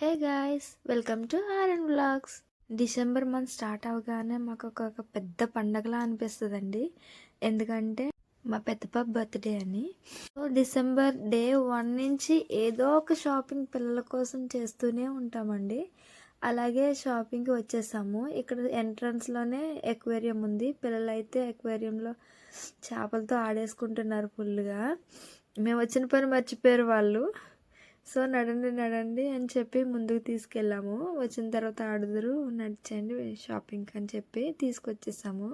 Hey guys, welcome to RN vlogs. December month start అవగానే మాకు ఒక పెద్ద పండగలా అనిపిస్తుందండి. ఎందుకంటే మా పెద్ద పాప బర్త్డే అని. సో డిసెంబర్ డే 1 నుంచి ఏదో ఒక షాపింగ్ పిల్లల కోసం చేస్తూనే ఉంటామండి. అలాగే షాపింగ్కి వచ్చేసాము. ఇక్కడ ఎంట్రన్స్లోనే ఎక్వేరియం ఉంది. పిల్లలైతే ఎక్వేరియంలో చేపలతో ఆడేసుకుంటున్నారు ఫుల్గా. మేము వచ్చిన పని మర్చిపోయారు వాళ్ళు. సో నడండి నడండి అని చెప్పి ముందుకు తీసుకెళ్ళాము. వచ్చిన తర్వాత ఆడుదురు నడిచండి షాపింగ్ అని చెప్పి తీసుకొచ్చేసాము.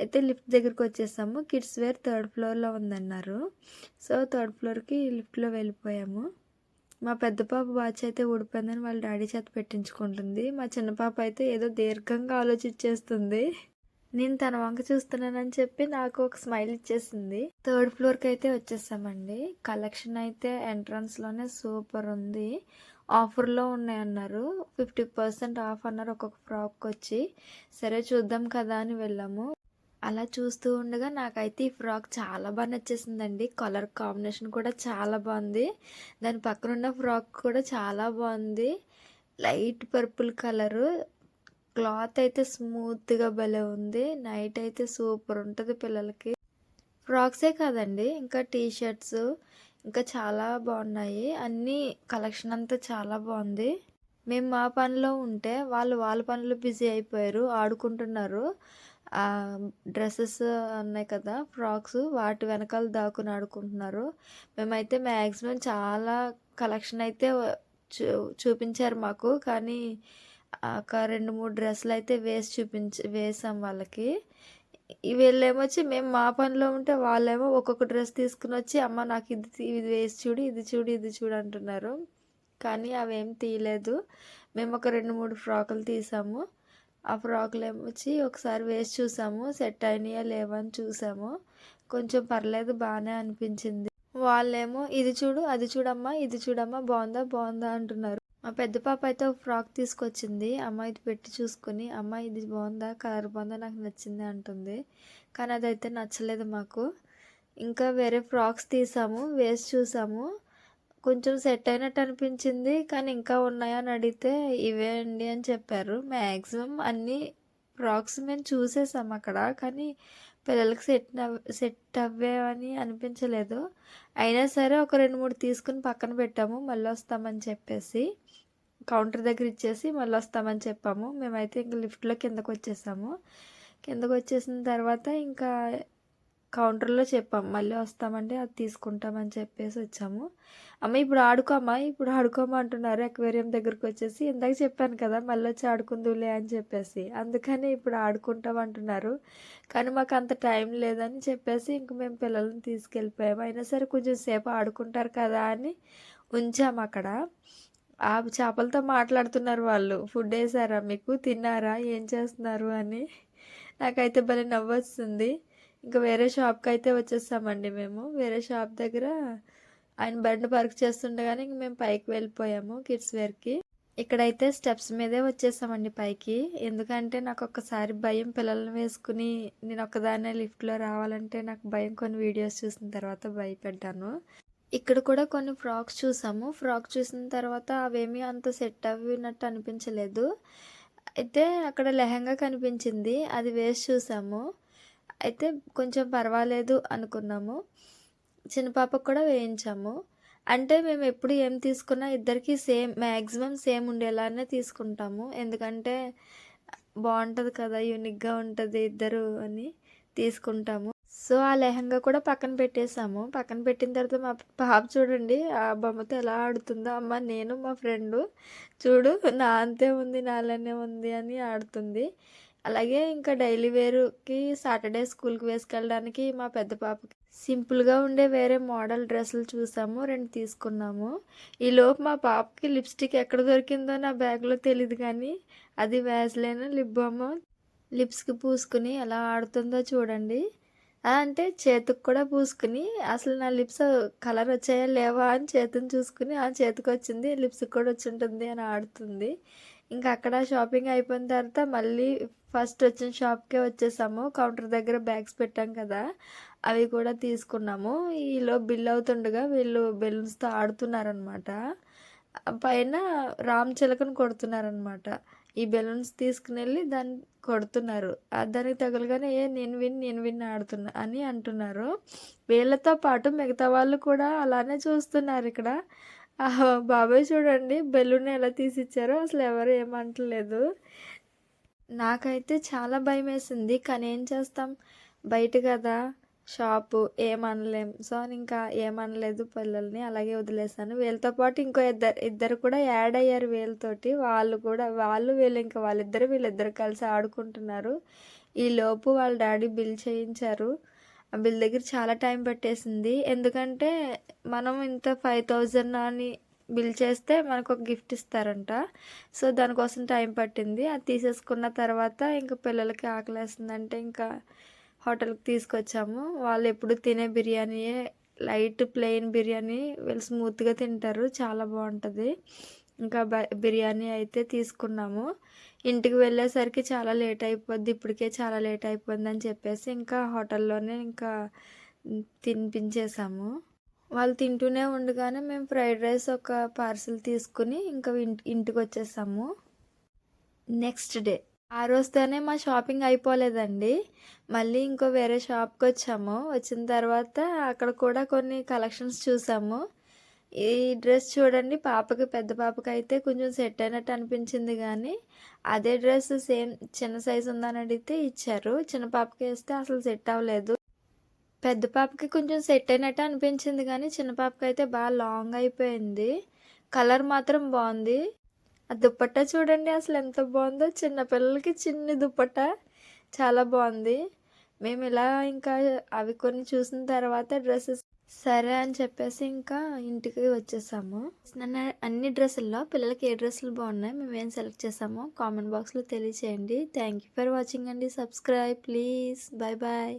అయితే లిఫ్ట్ దగ్గరికి వచ్చేసాము. కిడ్స్ వేర్ 3rd ఫ్లోర్లో ఉందన్నారు. సో 3rd ఫ్లోర్కి లిఫ్ట్లో వెళ్ళిపోయాము. మా పెద్ద పాప వాచ్ అయితే ఊడిపోయిందని వాళ్ళ డాడీ చేత పెట్టించుకుంటుంది. మా చిన్న పాప అయితే ఏదో దీర్ఘంగా ఆలోచించేస్తుంది. నేను తన వంక చూస్తున్నానని చెప్పి నాకు ఒక స్మైల్ ఇచ్చేసింది. 3rd ఫ్లోర్కి అయితే వచ్చేసామండి. కలెక్షన్ అయితే ఎంట్రన్స్లోనే సూపర్ ఉంది. ఆఫర్లో ఉన్నాయన్నారు. 50% ఆఫ్ అన్నారు ఒక్కొక్క ఫ్రాక్ వచ్చి. సరే చూద్దాం కదా అని వెళ్ళాము. అలా చూస్తూ ఉండగా నాకైతే ఈ ఫ్రాక్ చాలా బాగా నచ్చేసిందండి. కలర్ కాంబినేషన్ కూడా చాలా బాగుంది. దాని పక్కన ఉన్న ఫ్రాక్ కూడా చాలా బాగుంది. Light purple colour. క్లాత్ అయితే స్మూత్గా భలే ఉంది. నైట్ అయితే సూపర్ ఉంటుంది పిల్లలకి. ఫ్రాక్సే కాదండి, ఇంకా టీషర్ట్స్ ఇంకా చాలా బాగున్నాయి. అన్నీ కలెక్షన్ అంతా చాలా బాగుంది. మేము మా పనిలో ఉంటే వాళ్ళు వాళ్ళ పనిలో బిజీ అయిపోయారు, ఆడుకుంటున్నారు. డ్రెస్సెస్ ఉన్నాయి కదా ఫ్రాక్స్, వాటి వెనకాల దాక్కుని ఆడుకుంటున్నారు. మేమైతే మ్యాక్సిమం చాలా కలెక్షన్ అయితే చూపించారు మాకు. కానీ ఒక 2-3 డ్రెస్సులు అయితే వేసాం వాళ్ళకి. వీళ్ళేమొచ్చి మేము మా పనిలో ఉంటే వాళ్ళేమో ఒక్కొక్క డ్రెస్ తీసుకుని వచ్చి అమ్మ నాకు ఇది వేసి చూడు, ఇది చూడు, ఇది చూడు అంటున్నారు. కానీ అవేం తీయలేదు. మేము ఒక 2-3 ఫ్రాకులు తీసాము. ఆ ఫ్రాకులు ఏమొచ్చి ఒకసారి వేసి చూసాము, సెట్ అయినాయా లేవా అని చూసాము. కొంచెం పర్లేదు, బాగానే అనిపించింది. వాళ్ళేమో ఇది చూడు, అది చూడమ్మా, ఇది చూడమ్మా, బాగుందా బాగుందా అంటున్నారు. మా పెద్ద పాప అయితే ఒక ఫ్రాక్ తీసుకొచ్చింది. అమ్మ ఇది పెట్టి చూసుకుని, అమ్మ ఇది బాగుందా, కలర్ బాగుందా, నాకు నచ్చింది అంటుంది. కానీ అదైతే నచ్చలేదు మాకు. ఇంకా వేరే ఫ్రాక్స్ తీసాము, వేసి చూసాము. కొంచెం సెట్ అయినట్టు అనిపించింది. కానీ ఇంకా ఉన్నాయా అని అడిగితే ఇవే అండి అని చెప్పారు. మ్యాక్సిమం అన్ని ఫ్రాక్స్ మేము చూసేసాము అక్కడ. కానీ పిల్లలకి సెట్ అవ్వేవని అనిపించలేదు. అయినా సరే ఒక 2-3 తీసుకుని పక్కన పెట్టాము. మళ్ళీ వస్తామని చెప్పేసి కౌంటర్ దగ్గర ఇచ్చేసి మళ్ళీ వస్తామని చెప్పాము. మేమైతే ఇంకా లిఫ్ట్లో కిందకు వచ్చేసాము. కిందకు వచ్చేసిన తర్వాత ఇంకా కౌంటర్లో చెప్పాము మళ్ళీ వస్తామంటే అది తీసుకుంటామని చెప్పేసి వచ్చాము. అమ్మ ఇప్పుడు ఆడుకోమ్మా, ఇప్పుడు ఆడుకోమా అంటున్నారు. ఎక్వేరియం దగ్గరకు వచ్చేసి ఇందాక చెప్పాను కదా మళ్ళీ వచ్చి ఆడుకుందులే అని చెప్పేసి, అందుకని ఇప్పుడు ఆడుకుంటాం అంటున్నారు. కానీ మాకు అంత టైం లేదని చెప్పేసి ఇంక మేము పిల్లల్ని తీసుకెళ్ళిపోయాము. అయినా సరే కొంచెం సేపు ఆడుకుంటారు కదా అని ఉంచాము అక్కడ. ఆ చేపలతో మాట్లాడుతున్నారు వాళ్ళు. ఫుడ్ వేసారా మీకు, తిన్నారా, ఏం చేస్తున్నారు అని. నాకైతే భలే నవ్వు వస్తుంది. ఇంకా వేరే షాప్కి అయితే వచ్చేసామండి మేము. వేరే షాప్ దగ్గర ఆయన బండి పార్క్ చేస్తుండగానే ఇంక మేము పైకి వెళ్ళిపోయాము కిడ్స్ వేర్కి. ఇక్కడైతే స్టెప్స్ మీదే వచ్చేసామండి పైకి. ఎందుకంటే నాకు ఒక్కసారి భయం, పిల్లల్ని వేసుకుని నేను ఒక్కదాన్నే లిఫ్ట్లో రావాలంటే నాకు భయం. కొన్ని వీడియోస్ చూసిన తర్వాత భయపడ్డాను. ఇక్కడ కూడా కొన్ని ఫ్రాక్స్ చూసాము. ఫ్రాక్ చూసిన తర్వాత అవేమీ అంత సెట్ అవ్వినట్టు అనిపించలేదు. అయితే అక్కడ లెహంగా కనిపించింది, అది వేసి చూసాము. అయితే కొంచెం పర్వాలేదు అనుకున్నాము. చిన్న పాపకు కూడా వేయించాము. అంటే మేము ఎప్పుడు ఏం తీసుకున్నా ఇద్దరికి మ్యాక్సిమం సేమ్ ఉండేలానే తీసుకుంటాము. ఎందుకంటే బాగుంటుంది కదా, యూనిక్గా ఉంటుంది ఇద్దరు అని తీసుకుంటాము. సో ఆ లెహంగా కూడా పక్కన పెట్టేసాము. పక్కన పెట్టిన తర్వాత మా పాప చూడండి ఆ బొమ్మతో ఎలా ఆడుతుందో. అమ్మ నేను మా ఫ్రెండు చూడు నా అంతే ఉంది, నాలానే ఉంది అని ఆడుతుంది. అలాగే ఇంకా డైలీ వేర్కి సాటర్డే స్కూల్కి వేసుకెళ్ళడానికి మా పెద్ద పాపకి సింపుల్గా ఉండే వేరే మోడల్ డ్రెస్సులు చూసాము, 2 తీసుకున్నాము. ఈలోపు మా పాపకి లిప్స్టిక్ ఎక్కడ దొరికిందో నా బ్యాగ్లో తెలియదు, కానీ అది వ్యాజ్లైన్ లిప్ బామ్ లిప్స్కి పూసుకుని ఎలా ఆడుతుందో చూడండి. అంటే చేతికి కూడా పూసుకుని అసలు నా లిప్స్ కలర్ వచ్చాయా లేవా అని చేతిని చూసుకుని ఆ చేతికి వచ్చింది, లిప్స్కి కూడా వచ్చి ఉంటుంది అని ఆడుతుంది. ఇంకా అక్కడ షాపింగ్ అయిపోయిన తర్వాత మళ్ళీ ఫస్ట్ వచ్చిన షాప్కే వచ్చేసాము. కౌంటర్ దగ్గర బ్యాగ్స్ పెట్టాం కదా, అవి కూడా తీసుకున్నాము. ఈలో బిల్ అవుతుండగా వీళ్ళు బెలూన్స్తో ఆడుతున్నారనమాట. పైన రామ్ చిలకని కొడుతున్నారనమాట. ఈ బెలూన్స్ తీసుకునెళ్ళి దాన్ని కొడుతున్నారు. దానికి తగలగానే నేను విన్ ఆడుతున్నా అని అంటున్నారు. వీళ్ళతో పాటు మిగతా వాళ్ళు కూడా అలానే చూస్తున్నారిక్కడ. బాబాయ్ చూడండి బెలూన్ ఎలా తీసిచ్చారో అసలు ఎవరు ఏమంటలేదు. నాకైతే చాలా భయమేసింది. కానీ ఏం చేస్తాం, బయట కదా షాపు, ఏమనలేం. సో ఇంకా ఏమనలేదు పిల్లల్ని, అలాగే వదిలేసాను. వీళ్ళతో పాటు ఇంకో ఇద్దరు కూడా యాడ్ అయ్యారు వీళ్ళతోటి. వీళ్ళిద్దరు కలిసి ఆడుకుంటున్నారు. ఈలోపు వాళ్ళ డాడీ బిల్ చేయించారు. ఆ బిల్ దగ్గర చాలా టైం పట్టేసింది. ఎందుకంటే మనం ఇంత 5000 అని బిల్ చేస్తే మనకు ఒక గిఫ్ట్ ఇస్తారంట. సో దానికోసం టైం పట్టింది. అది తీసేసుకున్న తర్వాత ఇంకా పిల్లలకి ఆకలేస్తుందంటే ఇంకా హోటల్కి తీసుకొచ్చాము. వాళ్ళు ఎప్పుడు తినే బిర్యానీయే, లైట్ ప్లెయిన్ బిర్యానీ వీళ్ళు స్మూత్గా తింటారు, చాలా బాగుంటుంది. ఇంకా బిర్యానీ అయితే తీసుకున్నాము. ఇంటికి వెళ్ళేసరికి చాలా లేట్ అయిపోద్ది, ఇప్పటికే చాలా లేట్ అయిపోయింది అని చెప్పేసి ఇంకా హోటల్లోనే ఇంకా తినిపించేసాము. వాళ్ళు తింటూనే ఉండగానే మేము ఫ్రైడ్ రైస్ ఒక పార్సిల్ తీసుకుని ఇంకా ఇంటికి వచ్చేసాము. నెక్స్ట్ డే ఆ రోజుతోనే మా షాపింగ్ అయిపోలేదండి. మళ్ళీ ఇంకో వేరే షాప్కి వచ్చాము. వచ్చిన తర్వాత అక్కడ కూడా కొన్ని కలెక్షన్స్ చూసాము. ఈ డ్రెస్ చూడండి, పెద్ద పాపకి అయితే కొంచెం సెట్ అయినట్టు అనిపించింది. కానీ అదే డ్రెస్ సేమ్ చిన్న సైజు ఉందని అడిగితే ఇచ్చారు. చిన్న పాపకి వేస్తే అసలు సెట్ అవ్వలేదు. పెద్ద పాపకి కొంచెం సెట్ అయినట్టు అనిపించింది కానీ చిన్న పాపకి అయితే బాగా లాంగ్ అయిపోయింది. కలర్ మాత్రం బాగుంది. ఆ దుప్పట్టా చూడండి అసలు ఎంత బాగుందో, చిన్నపిల్లలకి చిన్ని దుప్పట్టా చాలా బాగుంది. మేము ఇలా ఇంకా అవి కొన్ని చూసిన తర్వాత డ్రెస్సెస్ సరే అని చెప్పేసి ఇంకా ఇంటికి వచ్చేసాము. అన్ని డ్రెస్సుల్లో పిల్లలకి ఏ డ్రెస్సులు బాగున్నాయి, మేము ఏం సెలెక్ట్ చేసామో కామెంట్ బాక్స్లో తెలియచేయండి. థ్యాంక్ యూ ఫర్ వాచింగ్ అండి. Subscribe please. Bye bye.